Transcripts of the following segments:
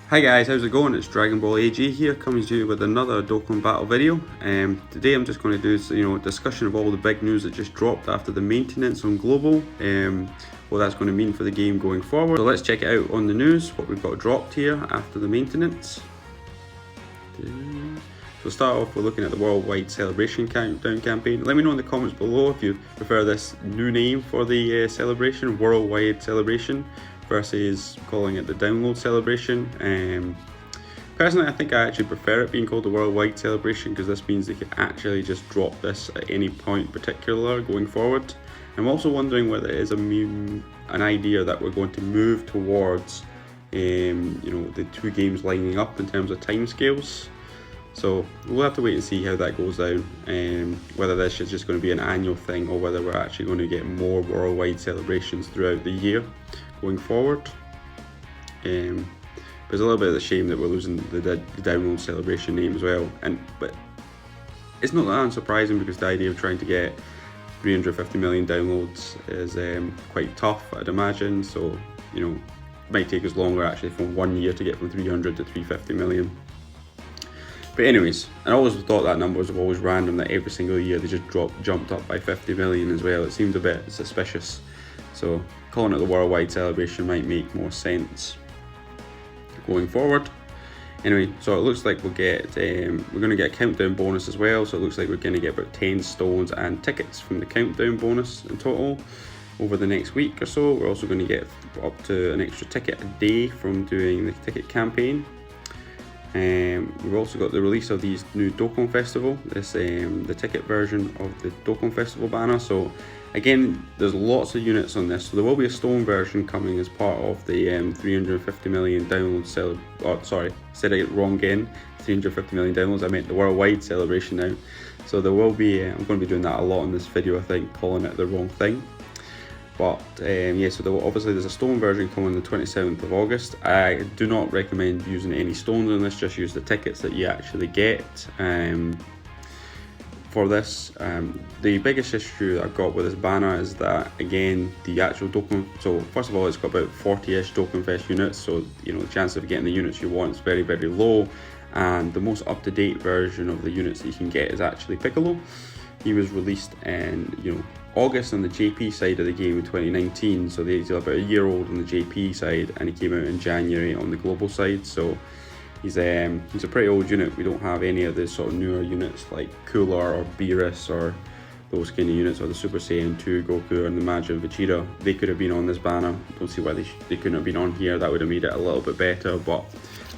Hi guys, how's it going? It's Dragonball AG here, coming to you with another Dokkan Battle video. Today I'm just going to do a discussion of all the big news that just dropped after the maintenance on Global. What that's going to mean for the game going forward. So let's check it out on the news, what we've got dropped here after the maintenance. So start off with looking at the Worldwide Celebration Countdown campaign. Let me know in the comments below if you prefer this new name for the celebration, Worldwide Celebration, versus calling it the Download Celebration. Personally, I think I actually prefer it being called the Worldwide Celebration because this means they can actually just drop this at any point particular going forward. I'm also wondering whether it is an idea that we're going to move towards the two games lining up in terms of timescales. So we'll have to wait and see how that goes down, whether this is just going to be an annual thing or whether we're actually going to get more worldwide celebrations throughout the year going forward. It's a little bit of a shame that we're losing the Download Celebration name as well, but it's not that unsurprising because the idea of trying to get 350 million downloads is quite tough, I'd imagine. So it might take us longer actually from 1 year to get from 300 to 350 million. But anyways, I always thought that number was always random, that every single year they just jumped up by 50 million as well. It seems a bit suspicious. So calling it the Worldwide Celebration might make more sense going forward. Anyway, so it looks like we're going to get a countdown bonus as well. So it looks like we're going to get about 10 stones and tickets from the countdown bonus in total over the next week or so. We're also going to get up to an extra ticket a day from doing the ticket campaign. We've also got the release of these new Dokkan Festival, the ticket version of the Dokkan Festival banner. So again, there's lots of units on this, so there will be a stone version coming as part of the 350 million download said it wrong again, 350 million downloads, I meant the worldwide celebration now. So there will be, I'm going to be doing that a lot in this video, I think, calling it the wrong thing. But so obviously there's a stone version coming on the 27th of August. I do not recommend using any stones on this, just use the tickets that you actually get for this. The biggest issue that I've got with this banner is that, again, the actual Dokkan, so first of all, it's got about 40-ish Dokkan Fest units, so the chance of getting the units you want is very, very low. And the most up-to-date version of the units that you can get is actually Piccolo. He was released in August on the JP side of the game in 2019, so he's about a year old on the JP side, and he came out in January on the global side. So he's a pretty old unit. We don't have any of the sort of newer units like Cooler or Beerus or those kind of units, or the Super Saiyan 2 Goku and the Majin Vegeta. They could have been on this banner. Don't see why they couldn't have been on here. That would have made it a little bit better, but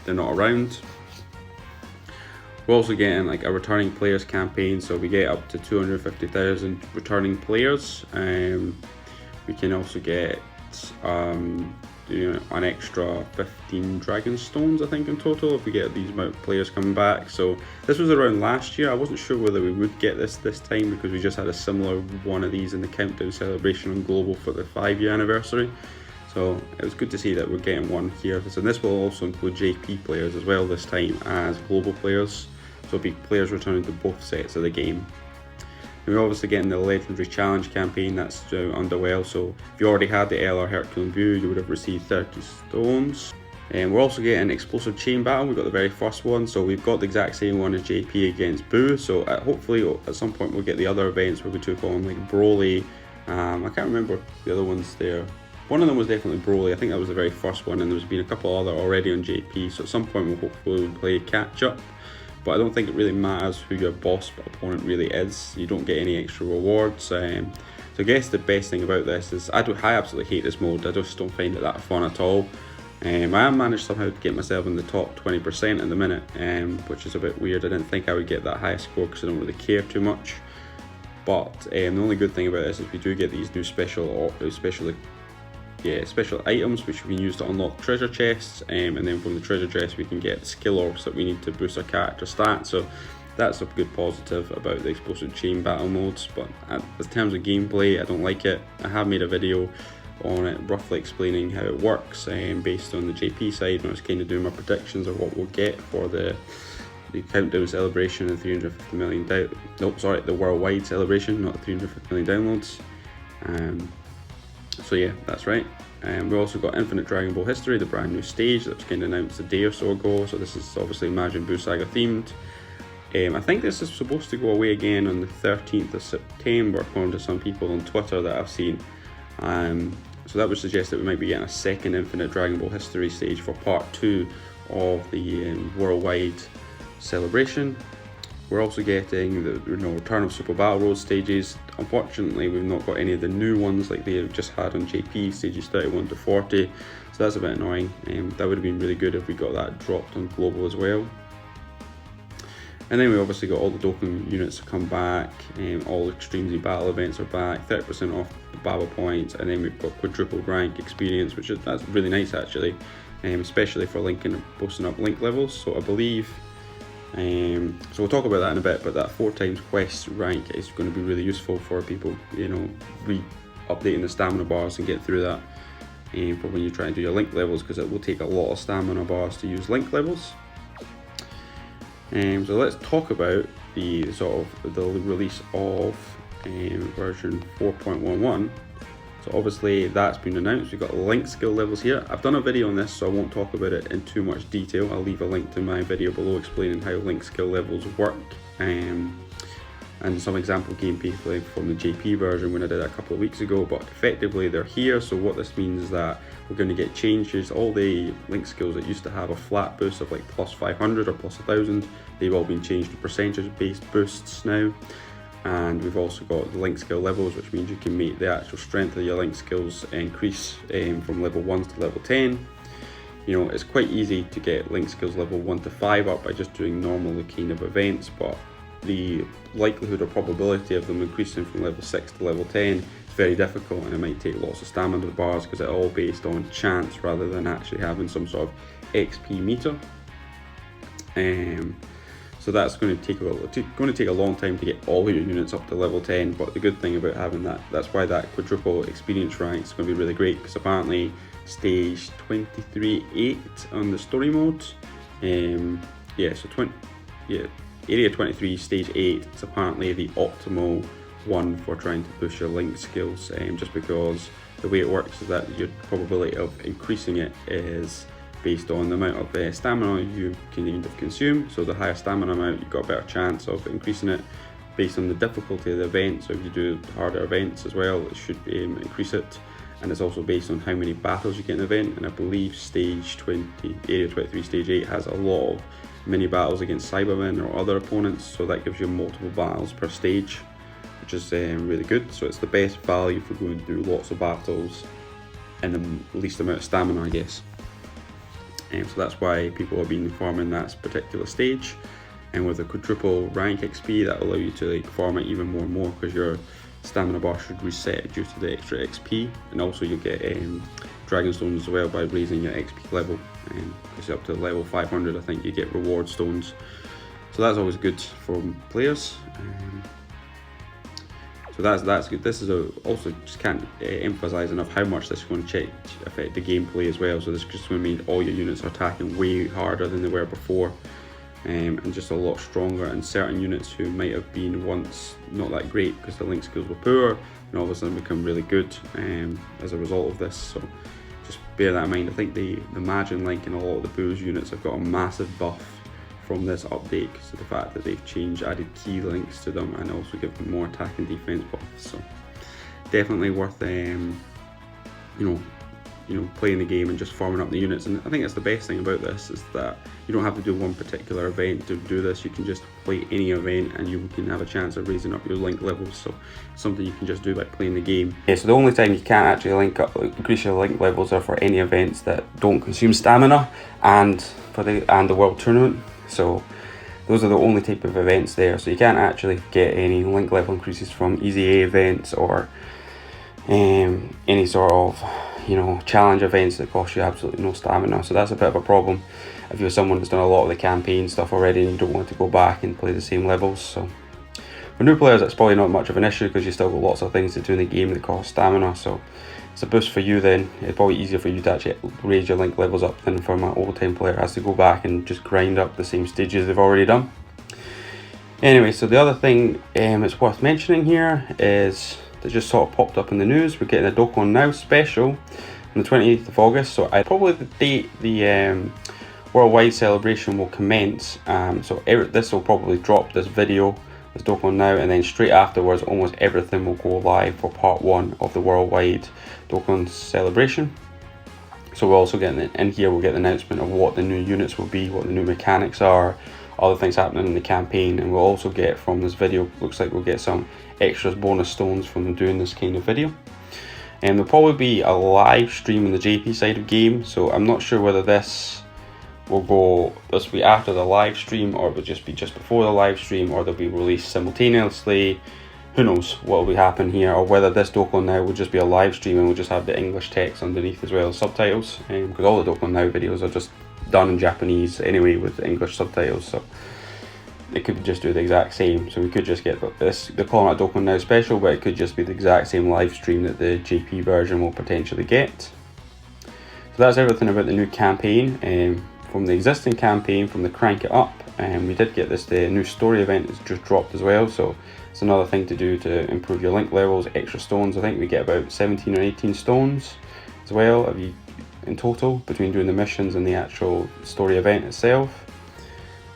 they're not around. We're also getting like a returning players campaign, so we get up to 250,000 returning players. We can also get an extra 15 Dragon Stones, I think, in total, if we get these amount of players coming back. So this was around last year. I wasn't sure whether we would get this time because we just had a similar one of these in the Countdown Celebration on Global for the 5-year anniversary. So it was good to see that we're getting one here. So this will also include JP players as well this time as global players. So it'll be players returning to both sets of the game. And we're obviously getting the Legendary Challenge campaign that's underway. So if you already had the LR Herculean View, you would have received 30 stones. And we're also getting Explosive Chain Battle. We've got the very first one. So we've got the exact same one as JP against Boo. So hopefully at some point we'll get the other events where we took on like Broly. I can't remember the other ones there. One of them was definitely Broly. I think that was the very first one, and there's been a couple other already on JP. So at some point we'll hopefully play catch up. But I don't think it really matters who your boss opponent really is. You don't get any extra rewards. So I guess the best thing about this is I absolutely hate this mode. I just don't find it that fun at all. I have managed somehow to get myself in the top 20% at the minute, which is a bit weird. I didn't think I would get that high score because I don't really care too much. But the only good thing about this is we do get these new special items which we can use to unlock treasure chests, and then from the treasure chests we can get skill orbs that we need to boost our character stats. So that's a good positive about the Explosive Chain Battle modes. But in terms of gameplay, I don't like it. I have made a video on it roughly explaining how it works, based on the JP side when I was kind of doing my predictions of what we'll get for the Countdown Celebration and 350 million the Worldwide Celebration, not 350 million downloads. So yeah, that's right. We also got Infinite Dragon Ball History, the brand new stage that was kind of announced a day or so ago. So this is obviously Majin Buu Saga themed. I think this is supposed to go away again on the 13th of September, according to some people on Twitter that I've seen. So that would suggest that we might be getting a second Infinite Dragon Ball History stage for part 2 of the worldwide celebration. We're also getting the return of Super Battle Road stages. Unfortunately, we've not got any of the new ones like they just had on JP, stages 31 to 40. So that's a bit annoying. That would have been really good if we got that dropped on Global as well. And then we obviously got all the Dokkan units to come back, all the Extreme Z battle events are back, 30% off the Baba points, and then we've got quadruple rank experience, that's really nice actually, especially for linking and boosting up link levels. So I believe, so we'll talk about that in a bit, but that 4x quest rank is going to be really useful for people, updating the stamina bars and get through that for when you try and do your link levels, because it will take a lot of stamina bars to use link levels. So let's talk about the release of version 4.11. So obviously that's been announced. We've got link skill levels here. I've done a video on this, so I won't talk about it in too much detail. I'll leave a link to my video below explaining how link skill levels work, and some example gameplay from the JP version when I did it a couple of weeks ago. But effectively they're here, so what this means is that we're going to get changes. All the link skills that used to have a flat boost of like plus 500 or plus 1000, they've all been changed to percentage based boosts now. And we've also got the link skill levels, which means you can make the actual strength of your link skills increase from level 1 to level 10. It's quite easy to get link skills level 1 to 5 up by just doing normal kind of events, but the likelihood or probability of them increasing from level 6 to level 10 is very difficult, and it might take lots of stamina bars because it's all based on chance rather than actually having some sort of XP meter. So that's going to take a long time to get all your units up to level 10, but the good thing about having that's why that quadruple experience rank is going to be really great, because apparently stage 23.8 on the story mode, Area 23 stage 8 is apparently the optimal one for trying to push your link skills, just because the way it works is that your probability of increasing it is based on the amount of stamina you can consume. So the higher stamina amount, you've got a better chance of increasing it. Based on the difficulty of the event, so if you do harder events as well, it should increase it. And it's also based on how many battles you get in the event, and I believe Area 23 stage 8 has a lot of mini battles against Cybermen or other opponents, so that gives you multiple battles per stage, which is really good. So it's the best value for going through lots of battles and the least amount of stamina, I guess. So that's why people have been farming that particular stage, and with a quadruple rank XP that will allow you to farm it even more and more, because your stamina bar should reset due to the extra XP, and also you'll get Dragon Stones as well by raising your XP level, because up to level 500 I think you get reward stones, so that's always good for players. So that's good. This is also just can't emphasize enough how much this is going to affect the gameplay as well. So this is just going to mean all your units are attacking way harder than they were before, and just a lot stronger. And certain units who might have been once not that great because the link skills were poor, and all of a sudden become really good as a result of this. So just bear that in mind. I think the Majin Link and a lot of the Buu's units have got a massive buff from this update, so the fact that they've added key links to them and also give them more attack and defense buffs. So definitely worth playing the game and just farming up the units. And I think that's the best thing about this, is that you don't have to do one particular event to do this. You can just play any event and you can have a chance of raising up your link levels. So it's something you can just do by playing the game. Yeah, so the only time you can't actually increase your link levels are for any events that don't consume stamina and the world tournament. So those are the only type of events there. So you can't actually get any link level increases from Easy A events or any sort of challenge events that cost you absolutely no stamina. So that's a bit of a problem if you're someone that's done a lot of the campaign stuff already and you don't want to go back and play the same levels. So for new players, it's probably not much of an issue because you still got lots of things to do in the game that cost stamina. So it's a boost for you then. It's probably easier for you to actually raise your link levels up than for my old time player has to go back and just grind up the same stages they've already done. Anyway, so the other thing it's worth mentioning here is that just sort of popped up in the news. We're getting a Dokkan Now special on the 28th of August, so probably the date the worldwide celebration will commence. So this will probably drop this video, this Dokkan Now, and then straight afterwards almost everything will go live for part 1 of the worldwide Dokkan celebration. So we're also getting in here, we'll get the announcement of what the new units will be, what the new mechanics are, other things happening in the campaign, and we'll also get from this video, looks like we'll get some extras bonus stones from doing this kind of video. And there'll probably be a live stream on the JP side of game, so I'm not sure whether this will be after the live stream, or it will just be just before the live stream, or they'll be released simultaneously. Who knows what will be happening here, or whether this Dokkan Now will just be a live stream and we'll just have the English text underneath as well as subtitles, because all the Dokkan Now videos are just done in Japanese anyway with English subtitles, so it could just do the exact same. So we could just get this, they're calling it a Dokkan Now special, but it could just be the exact same live stream that the JP version will potentially get. So that's everything about the new campaign. From the existing campaign, from the Crank It Up, and we did get this, the new story event is just dropped as well, so it's another thing to do to improve your link levels, extra stones. I think we get about 17 or 18 stones as well in total between doing the missions and the actual story event itself.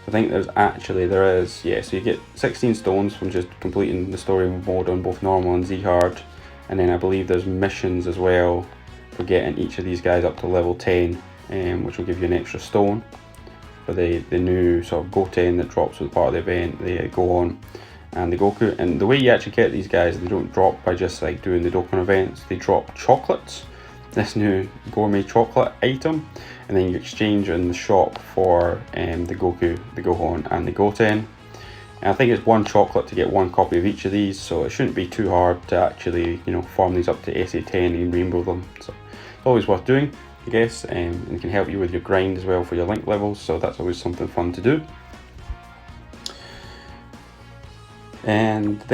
I think there is, yeah, so you get 16 stones from just completing the story mode on both normal and Z hard, and then I believe there's missions as well for getting each of these guys up to level 10, which will give you an extra stone for the new sort of Goten that drops with part of the event, the Gohan and the Goku. And the way you actually get these guys, they don't drop by just like doing the Dokkan events, they drop chocolates, this new gourmet chocolate item, and then you exchange in the shop for the Goku, the Gohan and the Goten. And I think it's 1 chocolate to get 1 copy of each of these, so it shouldn't be too hard to actually, you know, farm these up to SA10 and rainbow them. So it's always worth doing, I guess, and it can help you with your grind as well for your link levels, so that's always something fun to do. And then